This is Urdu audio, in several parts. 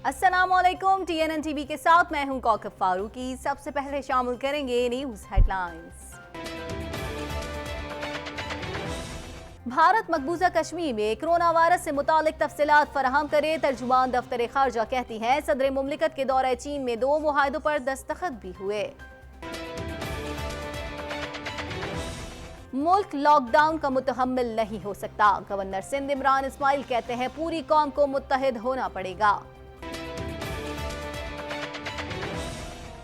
السلام علیکم TNN ٹی وی کے ساتھ میں ہوں کوکب فاروقی۔ سب سے پہلے شامل کریں گے نیوز ہیڈ لائنز۔ بھارت مقبوضہ کشمیر میں کرونا وائرس سے متعلق تفصیلات فراہم کرے، ترجمان دفتر خارجہ کہتی ہیں صدر مملکت کے دورہ چین میں 2 معاہدوں پر دستخط بھی ہوئے۔ ملک لاک ڈاؤن کا متحمل نہیں ہو سکتا، گورنر سندھ عمران اسماعیل کہتے ہیں پوری قوم کو متحد ہونا پڑے گا۔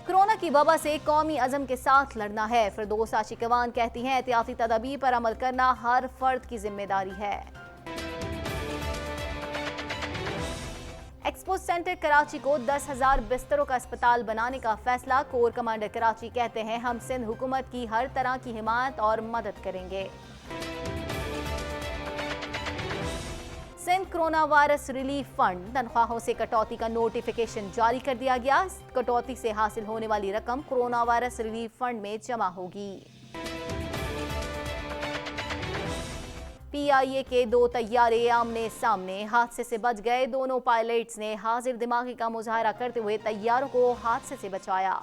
کرونا کی وبا سے قومی عزم کے ساتھ لڑنا ہے، فردوس عاشقوان کہتی ہیں احتیاطی تدابیر پر عمل کرنا ہر فرد کی ذمہ داری ہے۔ ایکسپو سینٹر کراچی کو 10,000 بستروں کا اسپتال بنانے کا فیصلہ، کور کمانڈر کراچی کہتے ہیں ہم سندھ حکومت کی ہر طرح کی حمایت اور مدد کریں گے۔ Sindh corona virus relief fund تنخواہوں سے کٹوتی کا نوٹیفیکیشن جاری کر دیا گیا۔ کٹوتی سے حاصل ہونے والی رقم کرونا وائرس ریلیف فنڈ میں جمع ہوگی۔ PIA کے 2 طیارے آمنے سامنے حادثے سے بچ گئے، دونوں پائلٹس نے حاضر دماغی کا مظاہرہ کرتے ہوئے طیاروں کو حادثے سے بچایا۔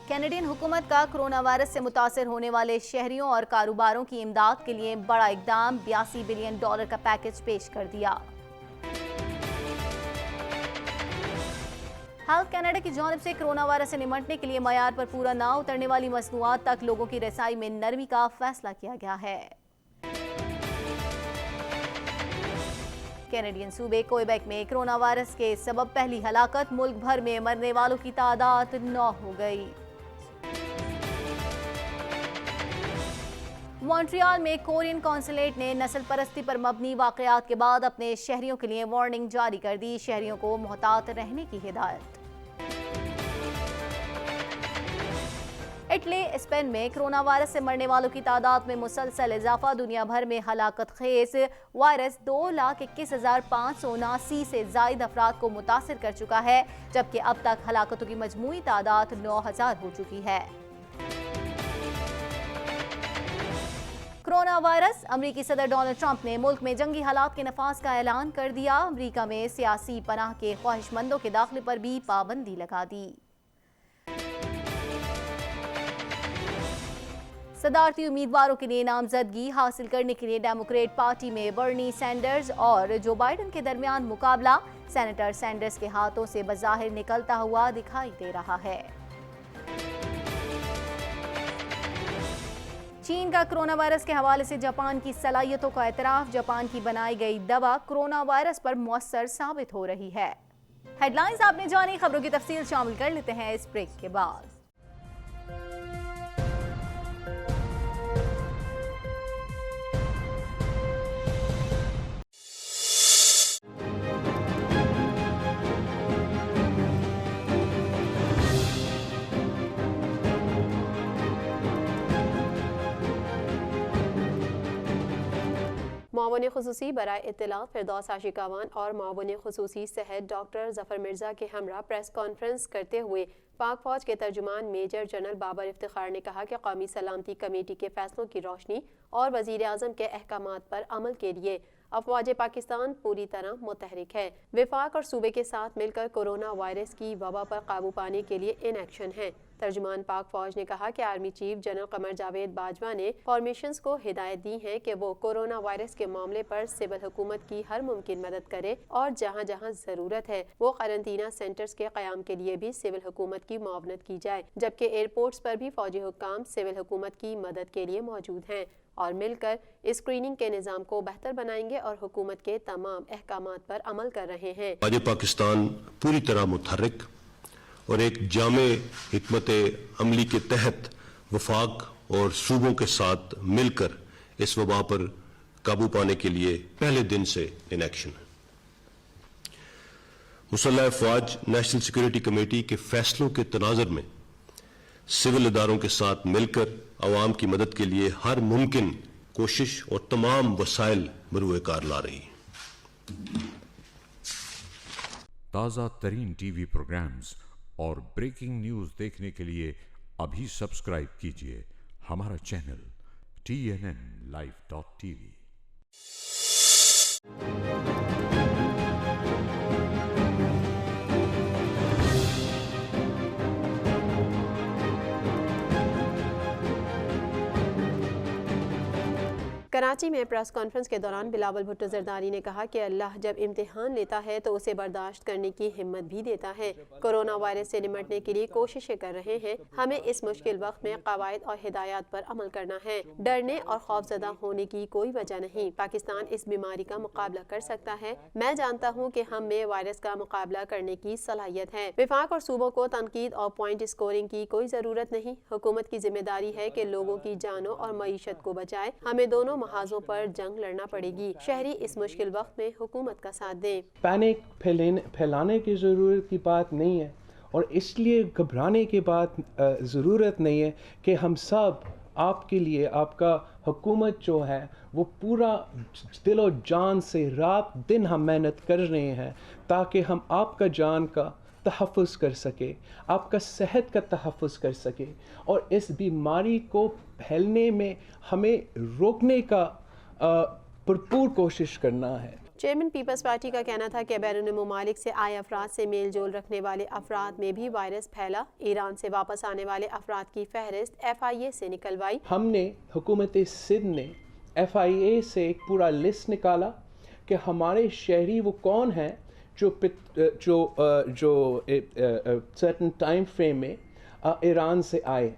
کینیڈین حکومت کا کرونا وائرس سے متاثر ہونے والے شہریوں اور کاروباروں کی امداد کے لیے بڑا اقدام، $82 بلین کا پیکج پیش کر دیا۔ ہیلتھ کینیڈا کی جانب سے کرونا وائرس سے نمٹنے کے لیے معیار پر پورا نہ اترنے والی مصنوعات تک لوگوں کی رسائی میں نرمی کا فیصلہ کیا گیا ہے۔ کینیڈین صوبے کوئیبیک میں کرونا وائرس کے سبب پہلی ہلاکت، ملک بھر میں مرنے والوں کی تعداد 9 ہو گئی۔ مونٹریال میں کورین قونصلیٹ نے نسل پرستی پر مبنی واقعات کے بعد اپنے شہریوں کے لیے وارننگ جاری کر دی، شہریوں کو محتاط رہنے کی ہدایت۔ اٹلی اسپین میں کرونا وائرس سے مرنے والوں کی تعداد میں مسلسل اضافہ، دنیا بھر میں ہلاکت خیز وائرس 2,21,579 سے زائد افراد کو متاثر کر چکا ہے، جبکہ اب تک ہلاکتوں کی مجموعی تعداد 9,000 ہو چکی ہے۔ کرونا وائرس، امریکی صدر ڈونلڈ ٹرمپ نے ملک میں جنگی حالات کے نفاذ کا اعلان کر دیا، امریکہ میں سیاسی پناہ کے خواہش مندوں کے داخلے پر بھی پابندی لگا دی۔ صدارتی امیدواروں کے لیے نامزدگی حاصل کرنے کے لیے ڈیموکریٹ پارٹی میں برنی سینڈرز اور جو بائیڈن کے درمیان مقابلہ، سینیٹر سینڈرز کے ہاتھوں سے بظاہر نکلتا ہوا دکھائی دے رہا ہے۔ چین کا کرونا وائرس کے حوالے سے جاپان کی صلاحیتوں کا اعتراف، جاپان کی بنائی گئی دوا کرونا وائرس پر مؤثر ثابت ہو رہی ہے۔ ہیڈ لائنز آپ نے جانی، خبروں کی تفصیل شامل کر لیتے ہیں اس بریک کے بعد۔ معاون خصوصی برائے اطلاعات فردوس عاشقوان اور معاون خصوصی صحت ڈاکٹر ظفر مرزا کے ہمراہ پریس کانفرنس کرتے ہوئے پاک فوج کے ترجمان میجر جنرل بابر افتخار نے کہا کہ قومی سلامتی کمیٹی کے فیصلوں کی روشنی اور وزیر اعظم کے احکامات پر عمل کے لیے افواج پاکستان پوری طرح متحرک ہے، وفاق اور صوبے کے ساتھ مل کر کورونا وائرس کی وبا پر قابو پانے کے لیے ان ایکشن ہیں۔ ترجمان پاک فوج نے کہا کہ army chief general Qamar Javed Bajwa نے فارمیشنز کو ہدایت دی ہے کہ وہ کورونا وائرس کے معاملے پر سول حکومت کی ہر ممکن مدد کرے اور جہاں جہاں ضرورت ہے وہ قرنطینہ سینٹرز کے قیام کے لیے بھی سول حکومت کی معاونت کی جائے، جبکہ ایئرپورٹس پر بھی فوجی حکام سول حکومت کی مدد کے لیے موجود ہیں اور مل کر اسکریننگ کے نظام کو بہتر بنائیں گے اور حکومت کے تمام احکامات پر عمل کر رہے ہیں۔ فوج پاکستان پوری طرح متحرک اور ایک جامع حکمت عملی کے تحت وفاق اور صوبوں کے ساتھ مل کر اس وبا پر قابو پانے کے لیے پہلے دن سے ان ایکشن ہے۔ مسلح افواج نیشنل سیکورٹی کمیٹی کے فیصلوں کے تناظر میں سول اداروں کے ساتھ مل کر عوام کی مدد کے لیے ہر ممکن کوشش اور تمام وسائل بروئے کار لا رہی ہے۔ تازہ ترین ٹی وی پروگرامز اور بریکنگ نیوز دیکھنے کے لیے ابھی سبسکرائب کیجیے ہمارا چینل TNN Live.tv۔ کراچی میں پریس کانفرنس کے دوران بلاول بھٹو زرداری نے کہا کہ اللہ جب امتحان لیتا ہے تو اسے برداشت کرنے کی ہمت بھی دیتا ہے۔ کورونا وائرس سے نمٹنے کے لیے کوششیں کر رہے ہیں، ہمیں اس مشکل وقت میں قواعد اور ہدایات پر عمل کرنا ہے۔ ڈرنے اور خوفزدہ ہونے کی کوئی وجہ نہیں، پاکستان اس بیماری کا مقابلہ کر سکتا ہے۔ میں جانتا ہوں کہ ہم میں وائرس کا مقابلہ کرنے کی صلاحیت ہے۔ وفاق اور صوبوں کو تنقید اور پوائنٹ اسکورنگ کی کوئی ضرورت نہیں۔ حکومت کی ذمہ داری ہے کہ لوگوں کی جانوں اور معیشت کو بچائے۔ ہمیں دونوں محاذوں پر جنگ لڑنا پڑے گی۔ شہری اس مشکل وقت میں حکومت کا ساتھ دیں۔ پینک پھیلانے کی ضرورت کی بات نہیں ہے، اور اس لیے گھبرانے کی بات ضرورت نہیں ہے کہ ہم سب آپ کے لیے، آپ کا حکومت جو ہے وہ پورا دل و جان سے رات دن ہم محنت کر رہے ہیں تاکہ ہم آپ کا جان کا تحفظ کر سکے، آپ کا صحت کا تحفظ کر سکے، اور اس بیماری کو پھیلنے میں ہمیں روکنے کا بھرپور کوشش کرنا ہے۔ چیئرمین پیپلز پارٹی کا کہنا تھا کہ بیرون ممالک سے آئے افراد سے میل جول رکھنے والے افراد میں بھی وائرس پھیلا۔ ایران سے واپس آنے والے افراد کی فہرست FIA سے نکلوائی۔ ہم نے حکومت سندھ نے FIA سے ایک پورا لسٹ نکالا کہ ہمارے شہری وہ کون ہیں جو سرٹن ٹائم فریم میں ایران سے آئے۔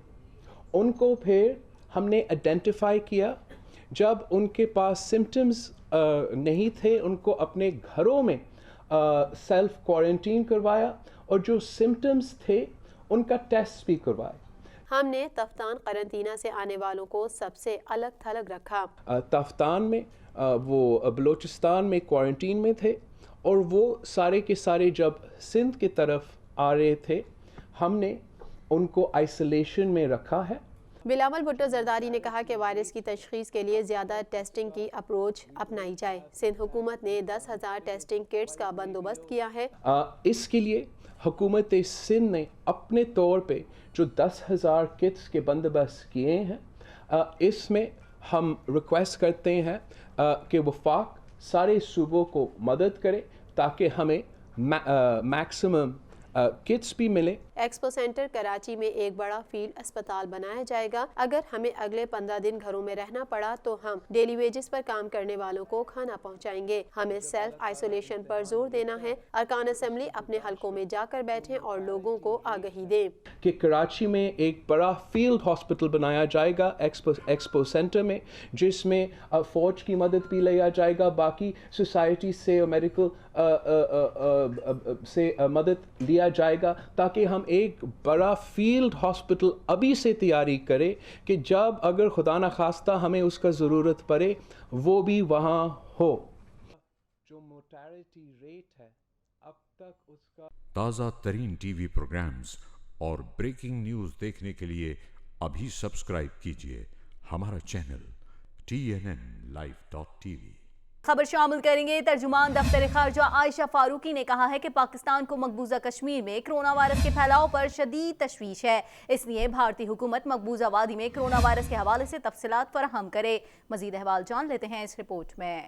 ان کو پھر ہم نے آئیڈینٹیفائی کیا۔ جب ان کے پاس سمٹمز نہیں تھے، ان کو اپنے گھروں میں سیلف کوارنٹین کروایا، اور جو سمٹمز تھے ان کا ٹیسٹ بھی کروایا۔ ہم نے تفتان قرنطینہ سے آنے والوں کو سب سے الگ تھلگ رکھا۔ تفتان میں وہ بلوچستان میں کوارنٹین میں تھے، اور وہ سارے کے سارے جب سندھ کی طرف آ رہے تھے ہم نے ان کو آئسولیشن میں رکھا ہے۔ بلاول بھٹو زرداری نے کہا کہ وائرس کی تشخیص کے لیے زیادہ ٹیسٹنگ کی اپروچ اپنائی جائے۔ سندھ حکومت نے 10,000 ٹیسٹنگ کٹس کا بندوبست کیا ہے۔ اس کے لیے حکومت سندھ نے اپنے طور پہ جو 10,000 کٹس کے بندوبست کیے ہیں، اس میں ہم ریکویسٹ کرتے ہیں کہ وفاق سارے صوبوں کو مدد کرے تاکہ ہمیں میکسیمم کٹس بھی ملے۔ ایکسپو سینٹر کراچی میں ایک بڑا فیلڈ اسپتال بنایا جائے گا۔ اگر ہمیں اگلے 15 دن گھروں میں رہنا پڑا تو ہم ڈیلی ویجز پر کام کرنے والوں کو کھانا پہنچائیں گے۔ ہمیں سیلف آئسولیشن پر زور دینا ہے۔ ارکان اسمبلی اپنے حلقوں میں جا کر بیٹھیں اور لوگوں کو آگہی دیں کہ کراچی میں ایک بڑا فیلڈ ہاسپٹل بنایا جائے گا ایکسپو سینٹر میں، جس میں فوج کی مدد بھی لیا جائے گا، باقی سوسائٹی سے اور میڈیکل سے مدد لیا جائے گا، تاکہ ہم ایک بڑا فیلڈ ہاسپٹل ابھی سے تیاری کرے کہ جب اگر خدا نخواستہ ہمیں اس کا ضرورت پڑے وہ بھی وہاں ہو۔ جو موٹیلٹی ریٹ ہے اب تک اس کا تازہ ترین ٹی وی پروگرامز اور بریکنگ نیوز دیکھنے کے لیے ابھی سبسکرائب کیجئے ہمارا چینل TNN-Live.tv۔ خبر شامل کریں گے۔ ترجمان دفتر خارجہ عائشہ فاروقی نے کہا ہے کہ پاکستان کو مقبوضہ کشمیر میں کرونا وائرس کے پھیلاؤ پر شدید تشویش ہے، اس لیے بھارتی حکومت مقبوضہ وادی میں کرونا وائرس کے حوالے سے تفصیلات فراہم کرے۔ مزید احوال جان لیتے ہیں اس رپورٹ میں۔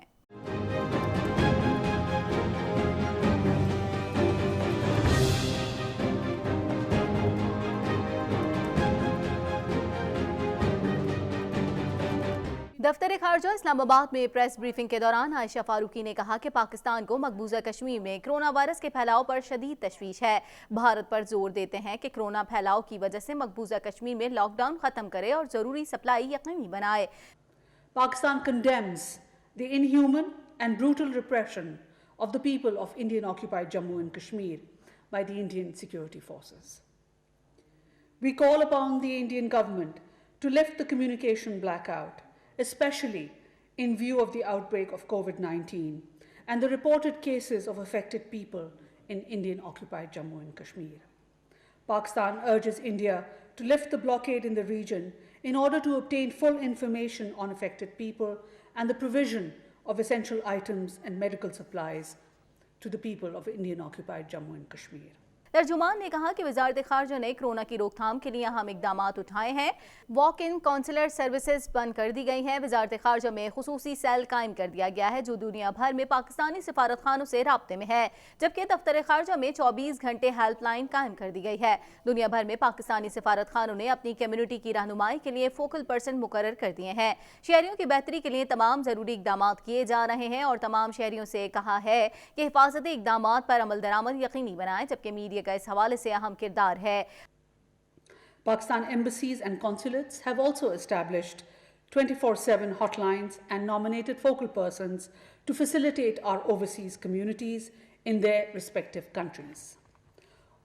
دفتر خارجہ اسلام آباد میں پریس بریفنگ کے دوران عائشہ فاروقی نے کہا کہ پاکستان کو مقبوضہ کشمیر میں کرونا وائرس کے پھیلاؤ پر شدید تشویش ہے۔ بھارت پر زور دیتے ہیں کہ کرونا پھیلاؤ کی وجہ سے مقبوضہ کشمیر میں لاک ڈاؤن ختم کرے اور ضروری سپلائی یقینی بنائے۔ Pakistan condemns the inhuman and brutal repression of the people of Indian-occupied Jammu and Kashmir by the Indian security forces. We call upon the Indian government to lift the communication blackout, especially in view of the outbreak of COVID-19 and the reported cases of affected people in Indian-occupied Jammu and Kashmir. Pakistan urges India to lift the blockade in the region in order to obtain full information on affected people and the provision of essential items and medical supplies to the people of Indian-occupied Jammu and Kashmir. ترجمان نے کہا کہ وزارت خارجہ نے کورونا کی روک تھام کے لیے اہم اقدامات اٹھائے ہیں۔ واک ان کونسلر سروسز بند کر دی گئی ہیں۔ وزارت خارجہ میں خصوصی سیل قائم کر دیا گیا ہے جو دنیا بھر میں پاکستانی سفارت خانوں سے رابطے میں ہے، جبکہ دفتر خارجہ میں 24 گھنٹے ہیلپ لائن قائم کر دی گئی ہے۔ دنیا بھر میں پاکستانی سفارت خانوں نے اپنی کمیونٹی کی رہنمائی کے لیے فوکل پرسن مقرر کر دیے ہیں۔ شہریوں کی بہتری کے لیے تمام ضروری اقدامات کیے جا رہے ہیں اور تمام شہریوں سے کہا ہے کہ حفاظتی اقدامات پر عمل درآمد یقینی بنائیں، جبکہ میڈیا کا اس حوالے سے اہم کردار ہے۔ Pakistan embassies and consulates have also established 24/7 hotlines and nominated focal persons to facilitate our overseas communities in their respective countries.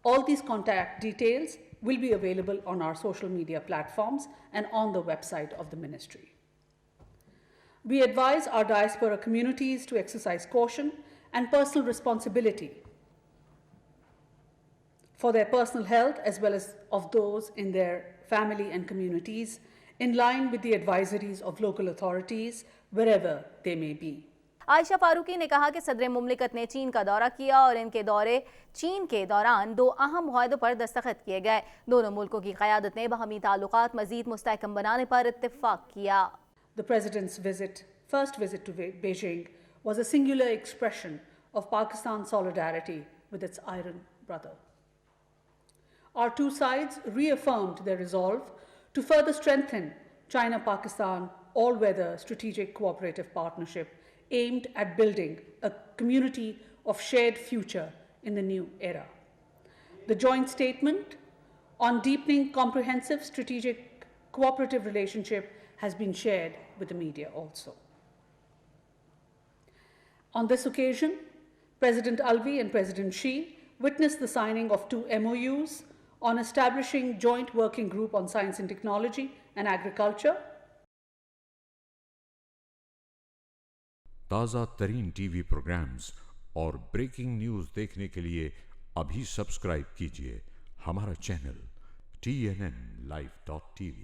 All these contact details will be available on our social media platforms and on the website of the ministry. We advise our diaspora communities to exercise caution and personal responsibility for their personal health as well as of those in their family and communities, in line with the advisories of local authorities wherever they may be. عائشہ فاروقی نے کہا کہ صدر مملکت نے چین کا دورہ کیا اور ان کے دورے چین کے دوران 2 اہم معاہدوں پر دستخط کیے گئے۔ دونوں ملکوں کی قیادت نے باہمی تعلقات مزید مستحکم بنانے پر اتفاق کیا۔ The President's first visit to Beijing was a singular expression of Pakistan's solidarity with its iron brother. Our two sides reaffirmed their resolve to further strengthen China-Pakistan all-weather strategic cooperative partnership aimed at building a community of shared future in the new era. The joint statement on deepening comprehensive strategic cooperative relationship has been shared with the media also. On this occasion, President Alvi and President Xi witnessed the signing of 2 MOUs on establishing joint working group on science and technology and agriculture. تازہ ترین ٹی وی پروگرامز اور بریکنگ نیوز دیکھنے کے لیے ابھی سبسکرائب کیجیے ہمارا چینل TNNLive.tv۔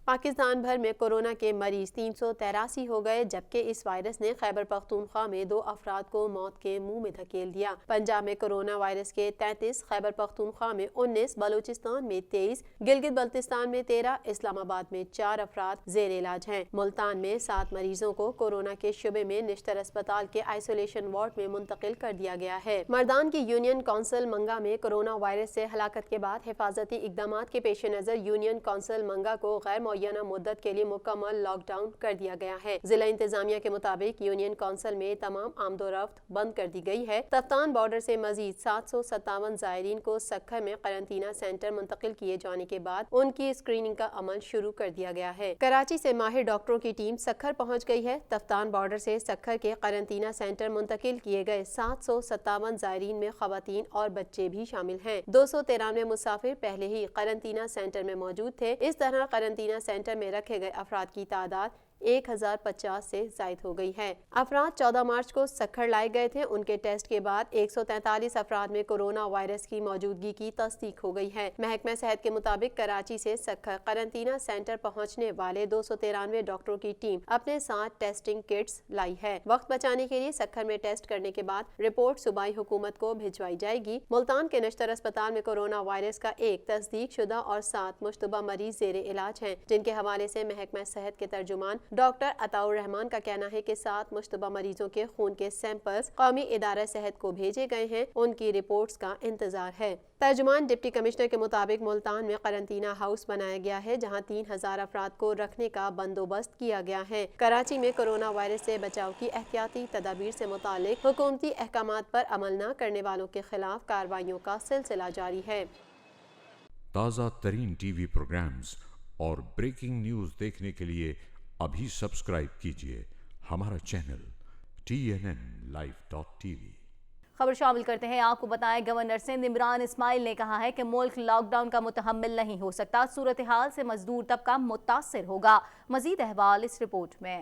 پاکستان بھر میں کورونا کے مریض 383 ہو گئے، جبکہ اس وائرس نے خیبر پختونخوا میں 2 افراد کو موت کے منہ میں دھکیل دیا۔ پنجاب میں کورونا وائرس کے 33، خیبر پختونخوا میں 19، بلوچستان میں 23، گلگت بلتستان میں 13، اسلام آباد میں 4 افراد زیر علاج ہیں۔ ملتان میں 7 مریضوں کو کورونا کے شبے میں نشتر اسپتال کے آئسولیشن وارڈ میں منتقل کر دیا گیا ہے۔ مردان کی یونین کونسل منگا میں کورونا وائرس سے ہلاکت کے بعد حفاظتی اقدامات کے پیش نظر یونین کونسل منگا کو غیر معینہ مدت کے لیے مکمل لاک ڈاؤن کر دیا گیا ہے۔ ضلع انتظامیہ کے مطابق یونین کونسل میں تمام آمد و رفت بند کر دی گئی ہے۔ تفتان بارڈر سے مزید 757 زائرین کو سکھر میں قرنطینہ سینٹر منتقل کیے جانے کے بعد ان کی اسکریننگ کا عمل شروع کر دیا گیا ہے۔ کراچی سے ماہر ڈاکٹروں کی ٹیم سکھر پہنچ گئی ہے۔ تفتان بارڈر سے سکھر کے قرنطینہ سینٹر منتقل کیے گئے 757 زائرین میں خواتین اور بچے بھی شامل ہیں۔ 293 مسافر پہلے ہی قرنطینہ سینٹر میں موجود تھے۔ اس طرح قرنطینہ سینٹر میں رکھے گئے افراد کی تعداد 1050 سے زائد ہو گئی ہے۔ افراد 14 مارچ کو سکھر لائے گئے تھے۔ ان کے ٹیسٹ کے بعد 143 افراد میں کورونا وائرس کی موجودگی کی تصدیق ہو گئی ہے۔ محکمہ صحت کے مطابق کراچی سے سکھر قرنطینہ سینٹر پہنچنے والے 293 ڈاکٹروں کی ٹیم اپنے ساتھ ٹیسٹنگ کٹس لائی ہے۔ وقت بچانے کے لیے سکھر میں ٹیسٹ کرنے کے بعد رپورٹ صوبائی حکومت کو بھجوائی جائے گی۔ ملتان کے نشتر اسپتال میں کورونا وائرس کا 1 تصدیق شدہ اور 7 مشتبہ مریض زیر علاج ہیں، جن کے حوالے سے محکمہ صحت کے ترجمان ڈاکٹر عطاء الرحمان کا کہنا ہے کہ 7 مشتبہ مریضوں کے خون کے سیمپلز قومی ادارہ صحت کو بھیجے گئے ہیں، ان کی رپورٹس کا انتظار ہے۔ ترجمان ڈپٹی کمشنر کے مطابق ملتان میں قرنطینہ ہاؤس بنایا گیا ہے، جہاں 3000 افراد کو رکھنے کا بندوبست کیا گیا ہے۔ کراچی میں کورونا وائرس سے بچاؤ کی احتیاطی تدابیر سے متعلق حکومتی احکامات پر عمل نہ کرنے والوں کے خلاف کارروائیوں کا سلسلہ جاری ہے۔ تازہ ترین ٹی وی پروگرامز اور بریکنگ نیوز دیکھنے کے لیے ابھی سبسکرائب کیجیے ہمارا چینل TNNLive.tv۔ خبر شامل کرتے ہیں، آپ کو بتائیں گورنر سندھ عمران اسماعیل نے کہا ہے کہ ملک لاک ڈاؤن کا متحمل نہیں ہو سکتا، صورتحال سے مزدور طبقہ متاثر ہوگا۔ مزید احوال اس رپورٹ میں۔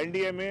NDMA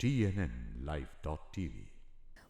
TNNlive.tv।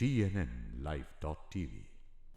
TNNlive.tv।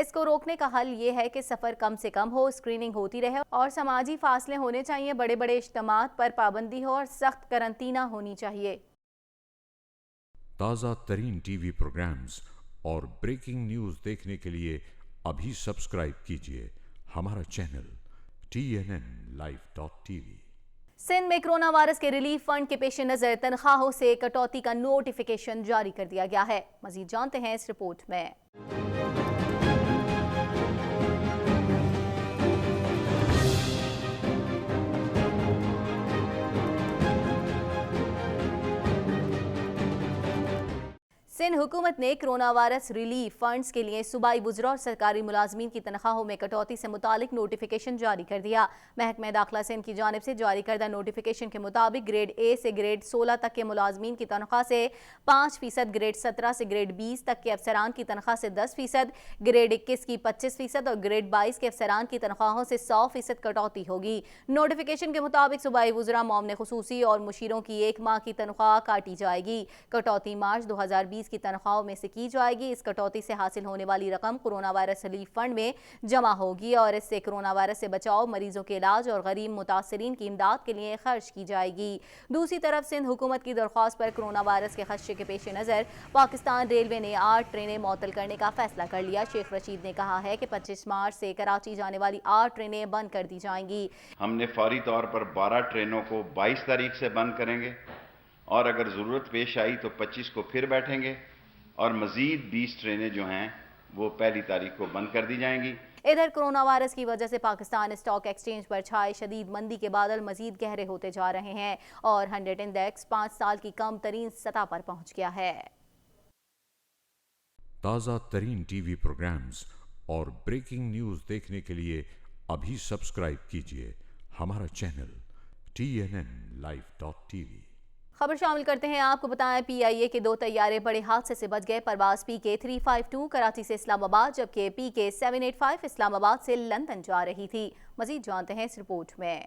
اس کو روکنے کا حل یہ ہے کہ سفر کم سے کم ہو، اسکریننگ ہوتی رہے اور سماجی فاصلے ہونے چاہیے، بڑے بڑے اجتماعات پر پابندی ہو اور سخت قرنطینہ ہونی چاہیے۔ تازہ ترین ٹی وی پروگرامز اور بریکنگ نیوز دیکھنے کے لیے ابھی سبسکرائب کیجیے ہمارا چینل TNNLive.tv۔ سندھ میں کرونا وائرس کے ریلیف فنڈ کے پیش نظر تنخواہوں سے کٹوتی کا نوٹیفیکیشن جاری کر دیا گیا ہے۔ مزید جانتے ہیں اس رپورٹ میں۔ سندھ حکومت نے کرونا وائرس ریلیف فنڈز کے لیے صوبائی وزراء اور سرکاری ملازمین کی تنخواہوں میں کٹوتی سے متعلق نوٹیفیکیشن جاری کر دیا۔ محکمہ داخلہ سندھ کی جانب سے جاری کردہ نوٹیفیکیشن کے مطابق گریڈ اے سے گریڈ 16 تک کے ملازمین کی تنخواہ سے 5%، گریڈ 17 سے گریڈ 20 تک کے افسران کی تنخواہ سے 10%، گریڈ 21 کی 25% اور گریڈ 22 کے افسران کی تنخواہوں سے 100% کٹوتی ہوگی۔ نوٹیفیکیشن کے مطابق صوبائی وزراء، معاون خصوصی اور مشیروں کی 1 ماہ کی تنخواہ کاٹی جائے گی۔ کٹوتی مارچ 2020 کی تنخواہوں میں سے کی جائے گی۔ اس کٹوتی سے حاصل ہونے والی رقم کرونا وائرس ریلیف فنڈ میں جمع ہوگی اور اس سے کرونا وائرس سے بچاؤ، مریضوں کے علاج اور غریب متاثرین کی امداد کے لیے خرچ کی جائے گی۔ دوسری طرف سندھ حکومت کی درخواست پر کرونا وائرس کے خدشے کے پیش نظر پاکستان ریلوے نے 8 ٹرینیں معطل کرنے کا فیصلہ کر لیا۔ شیخ رشید نے کہا ہے کہ 25 مارچ سے کراچی جانے والی 8 ٹرینیں بند کر دی جائیں گی۔ ہم نے فوری طور پر 12 ٹرینوں کو 22 تاریخ سے بند کریں گے اور اگر ضرورت پیش آئی تو 25 کو پھر بیٹھیں گے اور مزید 20 ٹرینیں جو ہیں وہ 1 تاریخ کو بند کر دی جائیں گی۔ ادھر کرونا وائرس کی وجہ سے پاکستان اسٹاک ایکسچینج پر چھائے شدید مندی کے بادل مزید گہرے ہوتے جا رہے ہیں اور 100 انڈیکس 5 سال کی کم ترین سطح پر پہنچ گیا ہے۔ تازہ ترین ٹی وی پروگرامز اور بریکنگ نیوز دیکھنے کے لیے ابھی سبسکرائب کیجیے ہمارا چینل TNNLive.tv۔ خبر شامل کرتے ہیں، آپ کو بتائیں PIA کے 2 طیارے بڑے حادثے سے بچ گئے۔ پرواز PK352 کراچی سے اسلام آباد جبکہ PK785 اسلام آباد سے لندن جا رہی تھی۔ مزید جانتے ہیں اس رپورٹ میں۔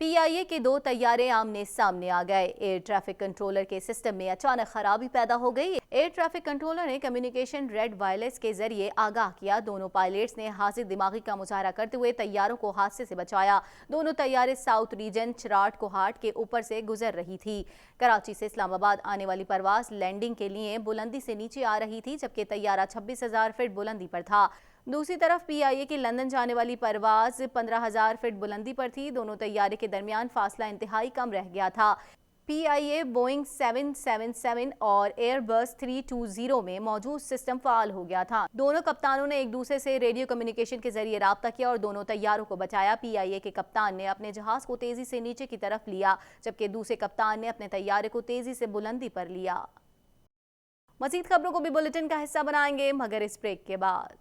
PIA کے 2 طیارے آمنے سامنے آ گئے۔ ایئر ٹریفک کنٹرولر کے سسٹم میں اچانک خرابی پیدا ہو گئی۔ ایئر ٹریفک کنٹرولر نے کمیونیکیشن ریڈ وائرلیس کے ذریعے آگاہ کیا۔ دونوں پائلٹس نے حاضر دماغی کا مظاہرہ کرتے ہوئے طیاروں کو حادثے سے بچایا۔ دونوں طیارے ساؤتھ ریجن چراٹ کوہاٹ کے اوپر سے گزر رہی تھی۔ کراچی سے اسلام آباد آنے والی پرواز لینڈنگ کے لیے بلندی سے نیچے آ رہی تھی جبکہ طیارہ 26,000 فٹ بلندی پر تھا۔ دوسری طرف PIA کی لندن جانے والی پرواز 15,000 فٹ بلندی پر تھی۔ دونوں طیارے کے درمیان فاصلہ انتہائی کم رہ گیا تھا۔ PIA بوئنگ 777 اور ایئر بس 320 میں موجود سسٹم فعال ہو گیا تھا۔ دونوں کپتانوں نے ایک دوسرے سے ریڈیو کمیونیکیشن کے ذریعے رابطہ کیا اور دونوں طیاروں کو بچایا۔ PIA کے کپتان نے اپنے جہاز کو تیزی سے نیچے کی طرف لیا جبکہ دوسرے کپتان نے اپنے طیارے کو تیزی سے بلندی پر لیا۔ مزید خبروں کو بھی بلیٹن کا حصہ بنائیں گے مگر اس بریک کے بعد۔